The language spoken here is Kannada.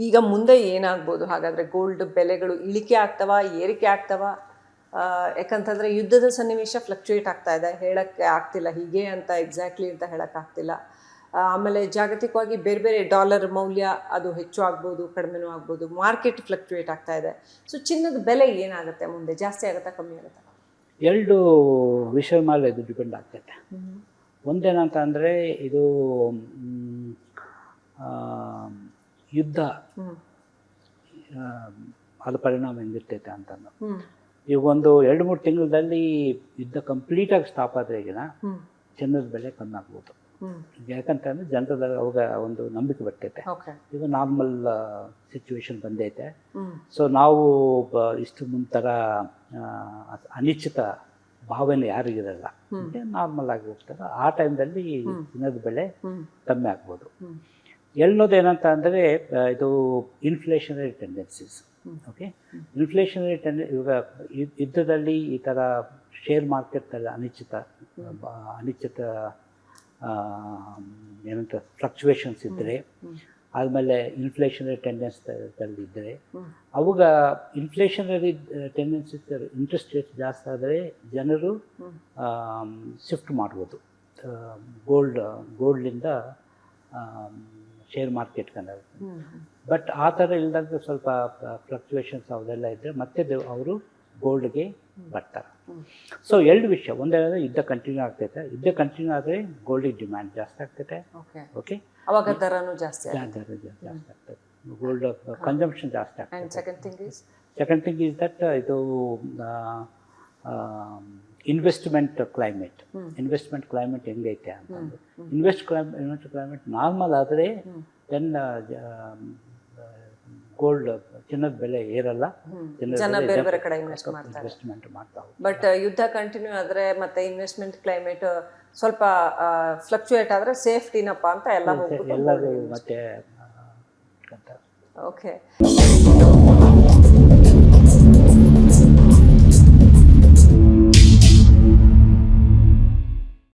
ಈಗ ಮುಂದೆ ಏನಾಗ್ಬೋದು ಹಾಗಾದರೆ? ಗೋಲ್ಡ್ ಬೆಲೆಗಳು ಇಳಿಕೆ ಆಗ್ತವಾ, ಏರಿಕೆ ಆಗ್ತವಾ? ಯಾಕಂತಂದರೆ ಯುದ್ಧದ ಸನ್ನಿವೇಶ ಫ್ಲಕ್ಚುಯೇಟ್ ಆಗ್ತಾ ಇದೆ, ಹೇಳೋಕ್ಕೆ ಆಗ್ತಿಲ್ಲ ಹೀಗೆ ಅಂತ ಎಕ್ಸಾಕ್ಟ್ಲಿ ಅಂತ ಹೇಳೋಕ್ಕಾಗ್ತಿಲ್ಲ. ಆಮೇಲೆ ಜಾಗತಿಕವಾಗಿ ಬೇರೆ ಬೇರೆ ಡಾಲರ್ ಮೌಲ್ಯ ಅದು ಹೆಚ್ಚು ಆಗ್ಬೋದು, ಕಡಿಮೆನೂ ಆಗ್ಬೋದು, ಮಾರ್ಕೆಟ್ ಫ್ಲಕ್ಚುಯೇಟ್ ಆಗ್ತಾ ಇದೆ. ಸೊ ಚಿನ್ನದ ಬೆಲೆ ಏನಾಗುತ್ತೆ ಮುಂದೆ? ಜಾಸ್ತಿ ಆಗುತ್ತಾ, ಕಮ್ಮಿ ಆಗುತ್ತಾ? ಎರಡು ವಿಷಯ ಮೇಲೆ ಇದು ಡಿಪೆಂಡ್ ಆಗ್ತೈತೆ. ಒಂದೇನಂತ ಅಂದರೆ ಇದು ಯುದ್ಧ ಅದು ಪರಿಣಾಮ ಹೆಂಗಿರ್ತೈತೆ ಅಂತಂದು. ಈಗ ಒಂದು 2-3 ತಿಂಗಳಲ್ಲಿ ಯುದ್ಧ ಕಂಪ್ಲೀಟಾಗಿ ಸ್ಟಾಪ್ ಆದರೆ ಈಗಿನ ಚಿನ್ನದ ಬೆಲೆ ಕಮ್ಮಿ ಆಗ್ಬೋದು. ಯಾಕಂತಂದರೆ ಜನರಲ್ಲಿ ಅವಾಗ ಒಂದು ನಂಬಿಕೆ ಬರ್ತೈತೆ, ಈಗ ನಾರ್ಮಲ್ ಸಿಚುವೇಶನ್ ಬಂದೈತೆ. ಸೊ ನಾವು ಇಷ್ಟು ಮುಂತರ ಅನಿಶ್ಚಿತ ಭಾವನೆ ಯಾರಿಗಿರಲ್ಲ, ನಾರ್ಮಲ್ ಆಗಿ ಹೋಗ್ತಾರೆ. ಆ ಟೈಮ್ದಲ್ಲಿ ಚಿನ್ನದ ಬೆಲೆ ಕಮ್ಮಿ ಆಗ್ಬೋದು. ಎರಡನೇದೇನಂತ ಅಂದರೆ ಇದು ಇನ್ಫ್ಲೇಷನರಿ ಟೆಂಡೆನ್ಸೀಸ್. ಓಕೆ, ಇನ್ಫ್ಲೇಷನರಿ ಇವಾಗ ಯುದ್ಧದಲ್ಲಿ ಈ ಥರ ಶೇರ್ ಮಾರ್ಕೆಟಲ್ಲಿ ಅನಿಶ್ಚಿತ ಏನಂತ ಫ್ಲಕ್ಚುವೇಷನ್ಸ್ ಇದ್ದರೆ, ಆದಮೇಲೆ ಇನ್ಫ್ಲೇಷನರಿ ಟೆಂಡೆನ್ಸ್ದಲ್ಲಿ ಇದ್ದರೆ, ಅವಾಗ ಇನ್ಫ್ಲೇಷನರಿ ಟೆಂಡೆನ್ಸೀಸ್ ಇಂಟ್ರೆಸ್ಟ್ ರೇಟ್ ಜಾಸ್ತಿ ಆದರೆ ಜನರು ಶಿಫ್ಟ್ ಮಾಡ್ಬೋದು ಗೋಲ್ಡ್ಲಿಂದ ಶೇರ್ ಮಾರ್ಕೆಟ್ಗೆ. ಬಟ್ ಆ ಥರ ಇಲ್ದಾಗ ಸ್ವಲ್ಪ ಫ್ಲಕ್ಚುವೇಷನ್ಸ್ ಅವೆಲ್ಲ ಇದ್ದರೆ ಮತ್ತೆ ಅವರು ಗೋಲ್ಡ್ಗೆ ಬರ್ತಾರೆ. ಸೊ ಎರಡು ವಿಷಯ, ಒಂದೇನಂದರೆ ಯುದ್ಧ ಕಂಟಿನ್ಯೂ ಆಗ್ತೈತೆ, ಯುದ್ಧ ಕಂಟಿನ್ಯೂ ಆದರೆ ಗೋಲ್ಡಿಗೆ ಡಿಮ್ಯಾಂಡ್ ಜಾಸ್ತಿ ಆಗ್ತೈತೆ. ಓಕೆ, ಅವಾಗ ದರನೂ ಜಾಸ್ತಿ ಆಗ್ತೈತೆ, ಗೋಲ್ಡ್ ಕನ್ಸಂಪ್ಷನ್ ಜಾಸ್ತಿ ಆಗ್ತದೆ. ಸೆಕೆಂಡ್ ಥಿಂಗ್ ಈಸ್ ದಟ್ ಇದು ಇನ್ವೆಸ್ಟ್ಮೆಂಟ್ ಕ್ಲೈಮೇಟ್ ಹೆಂಗೈತೆ ಅಂತಂದು. ಇನ್ವೆಸ್ಟ್ಮೆಂಟ್ ಕ್ಲೈಮೇಟ್ ನಾರ್ಮಲ್ ಆದರೆ ದೆನ್ ಗೋಲ್ಡ್ ಚಿನ್ನದ ಬೆಲೆ ಏರಲ್ಲ, ಜನ ಬೇರೆ ಬೇರೆ ಕಡೆ ಇನ್ವೆಸ್ಟ್ಮೆಂಟ್ ಮಾಡ್ತಾವೆ. ಬಟ್ ಯುದ್ಧ ಕಂಟಿನ್ಯೂ ಆದರೆ ಮತ್ತೆ ಇನ್ವೆಸ್ಟ್ಮೆಂಟ್ ಕ್ಲೈಮೇಟ್ ಸ್ವಲ್ಪ ಫ್ಲಕ್ಚುಯೇಟ್ ಆದರೆ ಸೇಫ್ಟಿನಪ್ಪ ಅಂತ ಎಲ್ಲರೂ ಮತ್ತೆ ಓಕೆ.